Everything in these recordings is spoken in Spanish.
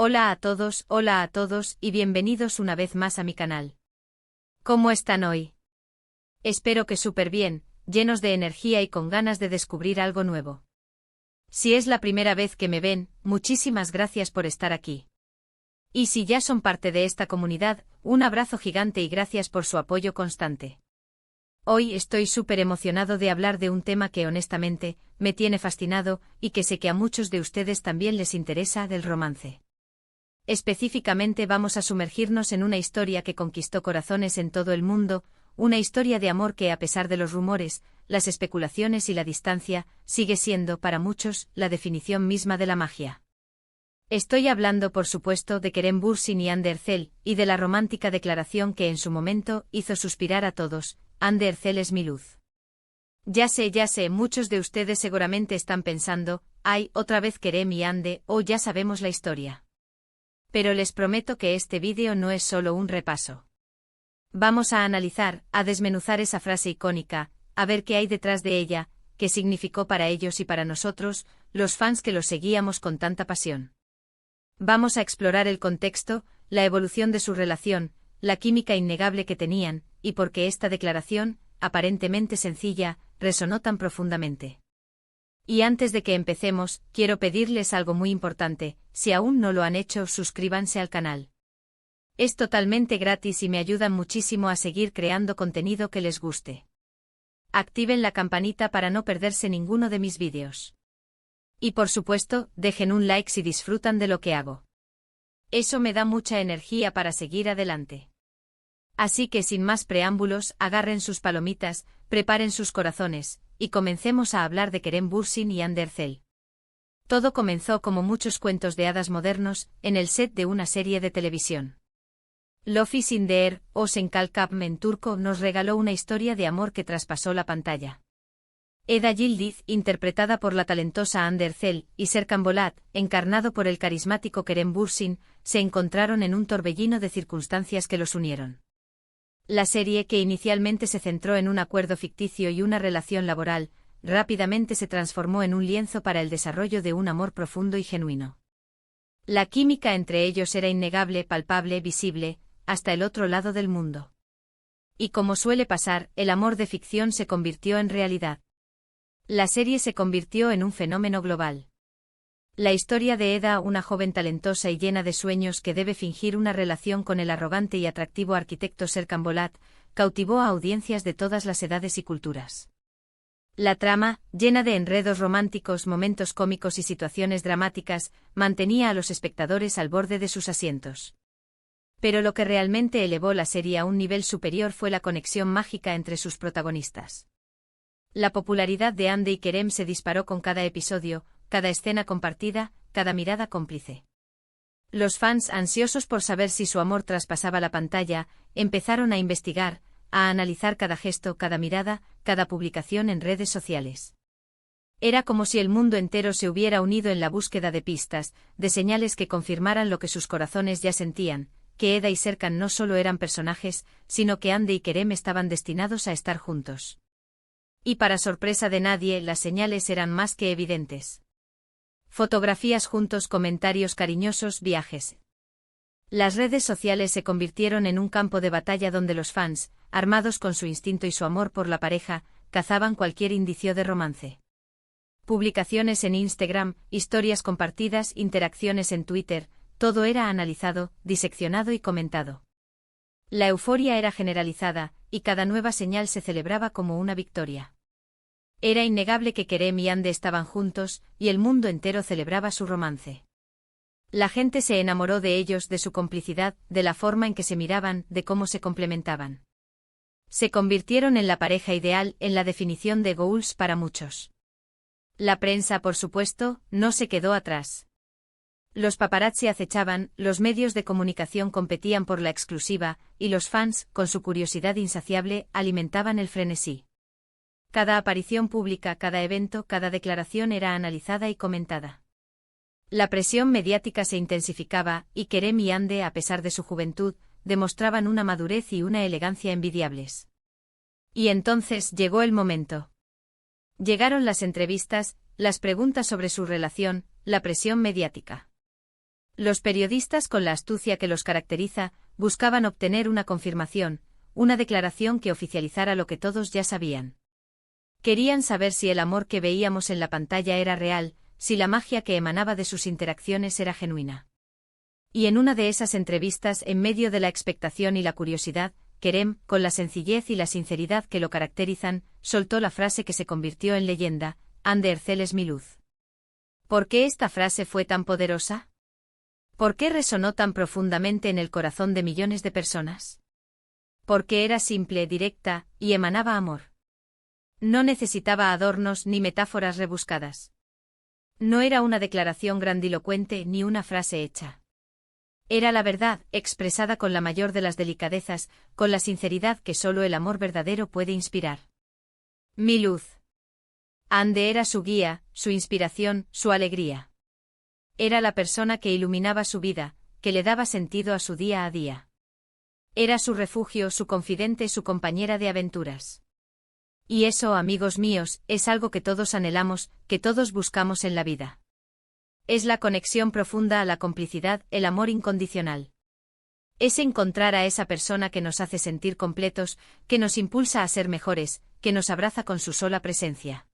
Hola a todos y bienvenidos una vez más a mi canal. ¿Cómo están hoy? Espero que súper bien, llenos de energía y con ganas de descubrir algo nuevo. Si es la primera vez que me ven, muchísimas gracias por estar aquí. Y si ya son parte de esta comunidad, un abrazo gigante y gracias por su apoyo constante. Hoy estoy súper emocionado de hablar de un tema que honestamente, me tiene fascinado, y que sé que a muchos de ustedes también les interesa, del romance. Específicamente vamos a sumergirnos en una historia que conquistó corazones en todo el mundo, una historia de amor que a pesar de los rumores, las especulaciones y la distancia, sigue siendo para muchos la definición misma de la magia. Estoy hablando por supuesto de Kerem Bürsin y Hande Erçel, y de la romántica declaración que en su momento hizo suspirar a todos: Hande Erçel es mi luz. Ya sé, muchos de ustedes seguramente están pensando, ay, otra vez Kerem y Hande, o ya sabemos la historia. Pero les prometo que este vídeo no es solo un repaso. Vamos a analizar, a desmenuzar esa frase icónica, a ver qué hay detrás de ella, qué significó para ellos y para nosotros, los fans que los seguíamos con tanta pasión. Vamos a explorar el contexto, la evolución de su relación, la química innegable que tenían, y por qué esta declaración, aparentemente sencilla, resonó tan profundamente. Y antes de que empecemos, quiero pedirles algo muy importante: si aún no lo han hecho, suscríbanse al canal. Es totalmente gratis y me ayudan muchísimo a seguir creando contenido que les guste. Activen la campanita para no perderse ninguno de mis vídeos. Y por supuesto, dejen un like si disfrutan de lo que hago. Eso me da mucha energía para seguir adelante. Así que sin más preámbulos, agarren sus palomitas, preparen sus corazones, y comencemos a hablar de Kerem Bürsin y Hande Erçel. Todo comenzó como muchos cuentos de hadas modernos, en el set de una serie de televisión. Love is in the air, o Senkalkap en turco, nos regaló una historia de amor que traspasó la pantalla. Eda Yildiz, interpretada por la talentosa Hande Erçel, y Serkan Bolat, encarnado por el carismático Kerem Bürsin, se encontraron en un torbellino de circunstancias que los unieron. La serie, que inicialmente se centró en un acuerdo ficticio y una relación laboral, rápidamente se transformó en un lienzo para el desarrollo de un amor profundo y genuino. La química entre ellos era innegable, palpable, visible, hasta el otro lado del mundo. Y como suele pasar, el amor de ficción se convirtió en realidad. La serie se convirtió en un fenómeno global. La historia de Eda, una joven talentosa y llena de sueños que debe fingir una relación con el arrogante y atractivo arquitecto Serkan Bolat, cautivó a audiencias de todas las edades y culturas. La trama, llena de enredos románticos, momentos cómicos y situaciones dramáticas, mantenía a los espectadores al borde de sus asientos. Pero lo que realmente elevó la serie a un nivel superior fue la conexión mágica entre sus protagonistas. La popularidad de Hande y Kerem se disparó con cada episodio, cada escena compartida, cada mirada cómplice. Los fans, ansiosos por saber si su amor traspasaba la pantalla, empezaron a investigar, a analizar cada gesto, cada mirada, cada publicación en redes sociales. Era como si el mundo entero se hubiera unido en la búsqueda de pistas, de señales que confirmaran lo que sus corazones ya sentían, que Eda y Serkan no solo eran personajes, sino que Hande y Kerem estaban destinados a estar juntos. Y para sorpresa de nadie, las señales eran más que evidentes. Fotografías juntos, comentarios cariñosos, viajes. Las redes sociales se convirtieron en un campo de batalla donde los fans, armados con su instinto y su amor por la pareja, cazaban cualquier indicio de romance. Publicaciones en Instagram, historias compartidas, interacciones en Twitter, todo era analizado, diseccionado y comentado. La euforia era generalizada, y cada nueva señal se celebraba como una victoria. Era innegable que Kerem y Hande estaban juntos, y el mundo entero celebraba su romance. La gente se enamoró de ellos, de su complicidad, de la forma en que se miraban, de cómo se complementaban. Se convirtieron en la pareja ideal, en la definición de goals para muchos. La prensa, por supuesto, no se quedó atrás. Los paparazzi acechaban, los medios de comunicación competían por la exclusiva, y los fans, con su curiosidad insaciable, alimentaban el frenesí. Cada aparición pública, cada evento, cada declaración era analizada y comentada. La presión mediática se intensificaba, y Kerem y Hande, a pesar de su juventud, demostraban una madurez y una elegancia envidiables. Y entonces llegó el momento. Llegaron las entrevistas, las preguntas sobre su relación, la presión mediática. Los periodistas, con la astucia que los caracteriza, buscaban obtener una confirmación, una declaración que oficializara lo que todos ya sabían. Querían saber si el amor que veíamos en la pantalla era real, si la magia que emanaba de sus interacciones era genuina. Y en una de esas entrevistas, en medio de la expectación y la curiosidad, Kerem, con la sencillez y la sinceridad que lo caracterizan, soltó la frase que se convirtió en leyenda: «Ande Ercel es mi luz». ¿Por qué esta frase fue tan poderosa? ¿Por qué resonó tan profundamente en el corazón de millones de personas? Porque era simple, directa, y emanaba amor. No necesitaba adornos ni metáforas rebuscadas. No era una declaración grandilocuente ni una frase hecha. Era la verdad, expresada con la mayor de las delicadezas, con la sinceridad que solo el amor verdadero puede inspirar. Mi luz. Ande era su guía, su inspiración, su alegría. Era la persona que iluminaba su vida, que le daba sentido a su día a día. Era su refugio, su confidente, su compañera de aventuras. Y eso, amigos míos, es algo que todos anhelamos, que todos buscamos en la vida. Es la conexión profunda a la complicidad, el amor incondicional. Es encontrar a esa persona que nos hace sentir completos, que nos impulsa a ser mejores, que nos abraza con su sola presencia.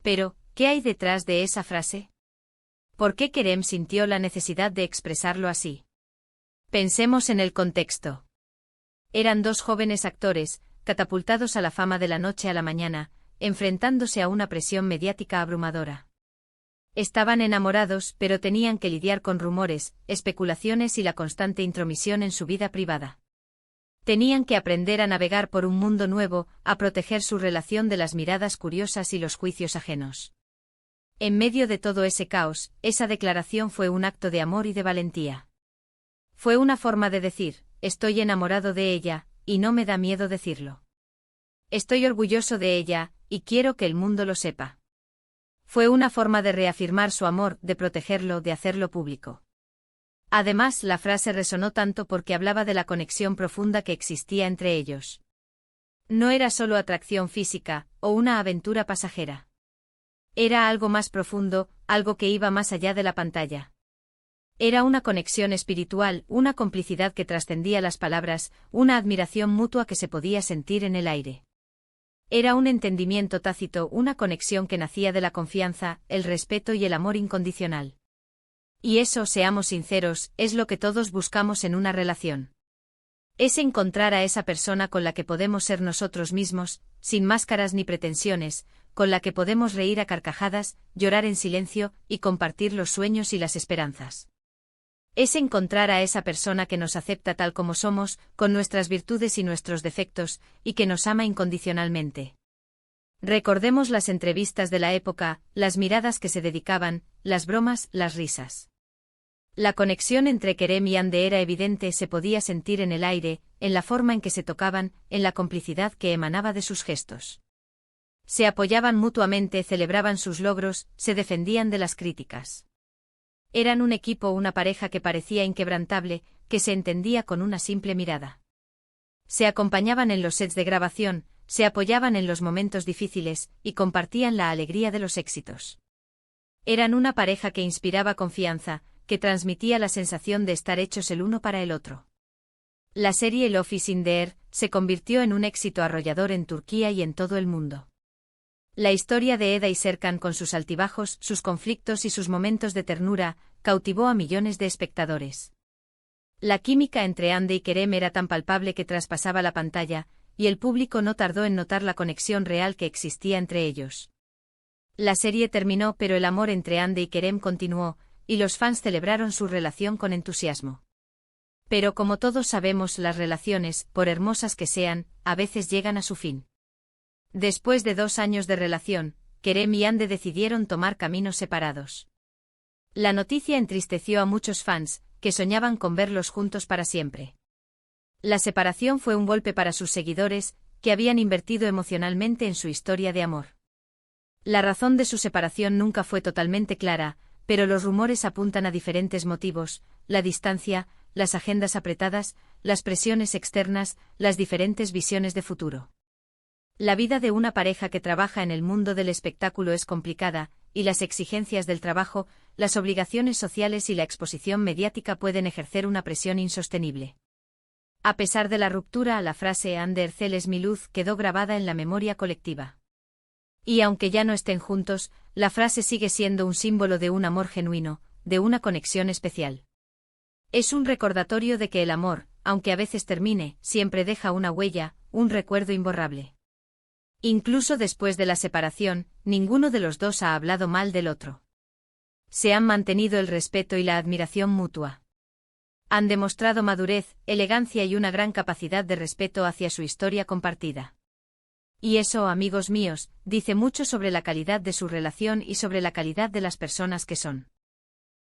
Pero, ¿qué hay detrás de esa frase? ¿Por qué Kerem sintió la necesidad de expresarlo así? Pensemos en el contexto. Eran dos jóvenes actores, catapultados a la fama de la noche a la mañana, enfrentándose a una presión mediática abrumadora. Estaban enamorados, pero tenían que lidiar con rumores, especulaciones y la constante intromisión en su vida privada. Tenían que aprender a navegar por un mundo nuevo, a proteger su relación de las miradas curiosas y los juicios ajenos. En medio de todo ese caos, esa declaración fue un acto de amor y de valentía. Fue una forma de decir: estoy enamorado de ella, y no me da miedo decirlo. Estoy orgulloso de ella, y quiero que el mundo lo sepa. Fue una forma de reafirmar su amor, de protegerlo, de hacerlo público. Además, la frase resonó tanto porque hablaba de la conexión profunda que existía entre ellos. No era solo atracción física, o una aventura pasajera. Era algo más profundo, algo que iba más allá de la pantalla. Era una conexión espiritual, una complicidad que trascendía las palabras, una admiración mutua que se podía sentir en el aire. Era un entendimiento tácito, una conexión que nacía de la confianza, el respeto y el amor incondicional. Y eso, seamos sinceros, es lo que todos buscamos en una relación. Es encontrar a esa persona con la que podemos ser nosotros mismos, sin máscaras ni pretensiones, con la que podemos reír a carcajadas, llorar en silencio y compartir los sueños y las esperanzas. Es encontrar a esa persona que nos acepta tal como somos, con nuestras virtudes y nuestros defectos, y que nos ama incondicionalmente. Recordemos las entrevistas de la época, las miradas que se dedicaban, las bromas, las risas. La conexión entre Kerem y Ande era evidente, se podía sentir en el aire, en la forma en que se tocaban, en la complicidad que emanaba de sus gestos. Se apoyaban mutuamente, celebraban sus logros, se defendían de las críticas. Eran un equipo, una pareja que parecía inquebrantable, que se entendía con una simple mirada. Se acompañaban en los sets de grabación, se apoyaban en los momentos difíciles, y compartían la alegría de los éxitos. Eran una pareja que inspiraba confianza, que transmitía la sensación de estar hechos el uno para el otro. La serie Love is in the Air se convirtió en un éxito arrollador en Turquía y en todo el mundo. La historia de Eda y Serkan, con sus altibajos, sus conflictos y sus momentos de ternura, cautivó a millones de espectadores. La química entre Ande y Kerem era tan palpable que traspasaba la pantalla, y el público no tardó en notar la conexión real que existía entre ellos. La serie terminó, pero el amor entre Ande y Kerem continuó, y los fans celebraron su relación con entusiasmo. Pero como todos sabemos, las relaciones, por hermosas que sean, a veces llegan a su fin. Después de 2 años de relación, Kerem y Ande decidieron tomar caminos separados. La noticia entristeció a muchos fans, que soñaban con verlos juntos para siempre. La separación fue un golpe para sus seguidores, que habían invertido emocionalmente en su historia de amor. La razón de su separación nunca fue totalmente clara, pero los rumores apuntan a diferentes motivos: la distancia, las agendas apretadas, las presiones externas, las diferentes visiones de futuro. La vida de una pareja que trabaja en el mundo del espectáculo es complicada, y las exigencias del trabajo, las obligaciones sociales y la exposición mediática pueden ejercer una presión insostenible. A pesar de la ruptura, la frase Ander celes mi luz quedó grabada en la memoria colectiva. Y aunque ya no estén juntos, la frase sigue siendo un símbolo de un amor genuino, de una conexión especial. Es un recordatorio de que el amor, aunque a veces termine, siempre deja una huella, un recuerdo imborrable. Incluso después de la separación, ninguno de los dos ha hablado mal del otro. Se han mantenido el respeto y la admiración mutua. Han demostrado madurez, elegancia y una gran capacidad de respeto hacia su historia compartida. Y eso, amigos míos, dice mucho sobre la calidad de su relación y sobre la calidad de las personas que son.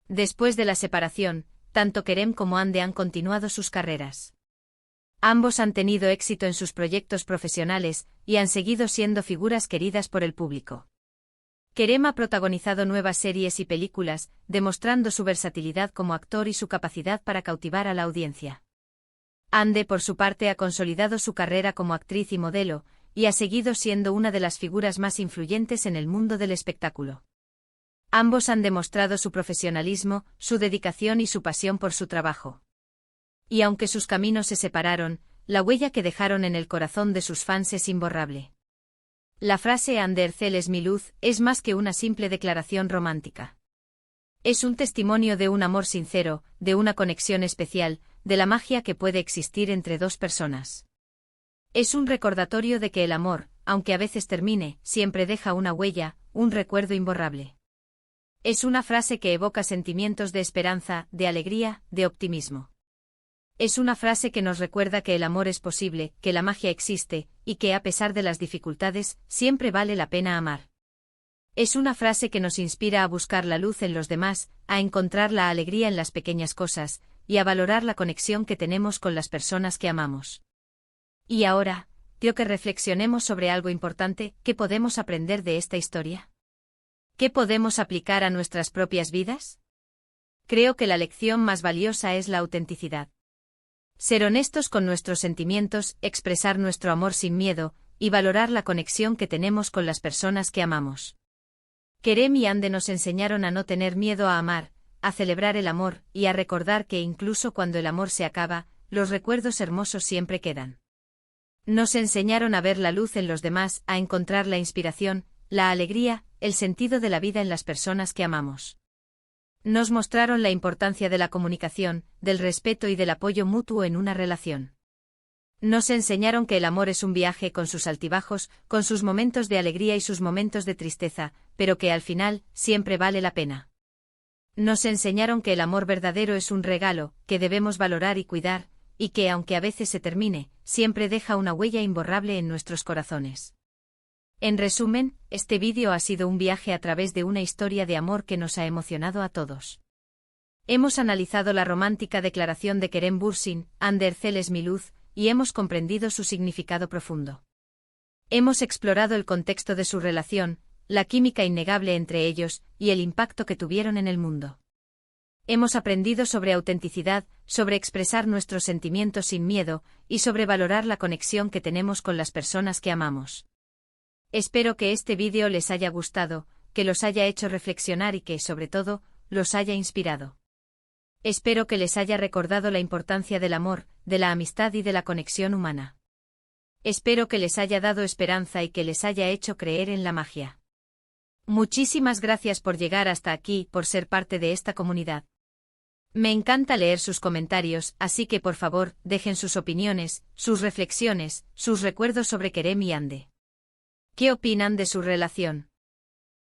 Después de la separación, tanto Kerem como Hande han continuado sus carreras. Ambos han tenido éxito en sus proyectos profesionales y han seguido siendo figuras queridas por el público. Kerem ha protagonizado nuevas series y películas, demostrando su versatilidad como actor y su capacidad para cautivar a la audiencia. Hande, por su parte, ha consolidado su carrera como actriz y modelo, y ha seguido siendo una de las figuras más influyentes en el mundo del espectáculo. Ambos han demostrado su profesionalismo, su dedicación y su pasión por su trabajo. Y aunque sus caminos se separaron, la huella que dejaron en el corazón de sus fans es imborrable. La frase Ander celes mi luz es más que una simple declaración romántica. Es un testimonio de un amor sincero, de una conexión especial, de la magia que puede existir entre dos personas. Es un recordatorio de que el amor, aunque a veces termine, siempre deja una huella, un recuerdo imborrable. Es una frase que evoca sentimientos de esperanza, de alegría, de optimismo. Es una frase que nos recuerda que el amor es posible, que la magia existe, y que a pesar de las dificultades, siempre vale la pena amar. Es una frase que nos inspira a buscar la luz en los demás, a encontrar la alegría en las pequeñas cosas, y a valorar la conexión que tenemos con las personas que amamos. Y ahora, quiero que reflexionemos sobre algo importante. ¿Qué podemos aprender de esta historia? ¿Qué podemos aplicar a nuestras propias vidas? Creo que la lección más valiosa es la autenticidad. Ser honestos con nuestros sentimientos, expresar nuestro amor sin miedo, y valorar la conexión que tenemos con las personas que amamos. Kerem y Hande nos enseñaron a no tener miedo a amar, a celebrar el amor, y a recordar que incluso cuando el amor se acaba, los recuerdos hermosos siempre quedan. Nos enseñaron a ver la luz en los demás, a encontrar la inspiración, la alegría, el sentido de la vida en las personas que amamos. Nos mostraron la importancia de la comunicación, del respeto y del apoyo mutuo en una relación. Nos enseñaron que el amor es un viaje con sus altibajos, con sus momentos de alegría y sus momentos de tristeza, pero que al final, siempre vale la pena. Nos enseñaron que el amor verdadero es un regalo, que debemos valorar y cuidar, y que aunque a veces se termine, siempre deja una huella imborrable en nuestros corazones. En resumen, este vídeo ha sido un viaje a través de una historia de amor que nos ha emocionado a todos. Hemos analizado la romántica declaración de Kerem Bürsin, Ander celes mi luz, y hemos comprendido su significado profundo. Hemos explorado el contexto de su relación, la química innegable entre ellos, y el impacto que tuvieron en el mundo. Hemos aprendido sobre autenticidad, sobre expresar nuestros sentimientos sin miedo, y sobre valorar la conexión que tenemos con las personas que amamos. Espero que este vídeo les haya gustado, que los haya hecho reflexionar y que, sobre todo, los haya inspirado. Espero que les haya recordado la importancia del amor, de la amistad y de la conexión humana. Espero que les haya dado esperanza y que les haya hecho creer en la magia. Muchísimas gracias por llegar hasta aquí, por ser parte de esta comunidad. Me encanta leer sus comentarios, así que por favor, dejen sus opiniones, sus reflexiones, sus recuerdos sobre Kerem y Hande. ¿Qué opinan de su relación?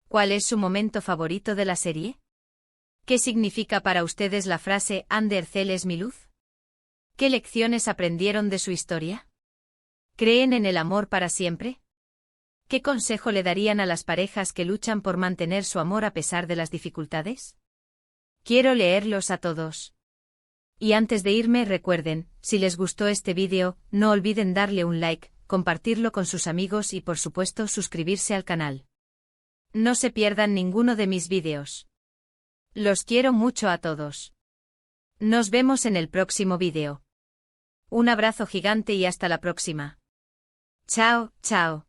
¿Cuál es su momento favorito de la serie? ¿Qué significa para ustedes la frase Ander celes mi luz? ¿Qué lecciones aprendieron de su historia? ¿Creen en el amor para siempre? ¿Qué consejo le darían a las parejas que luchan por mantener su amor a pesar de las dificultades? Quiero leerlos a todos. Y antes de irme, recuerden, si les gustó este vídeo, no olviden darle un like, compartirlo con sus amigos y por supuesto suscribirse al canal. No se pierdan ninguno de mis vídeos. Los quiero mucho a todos. Nos vemos en el próximo vídeo. Un abrazo gigante y hasta la próxima. Chao, chao.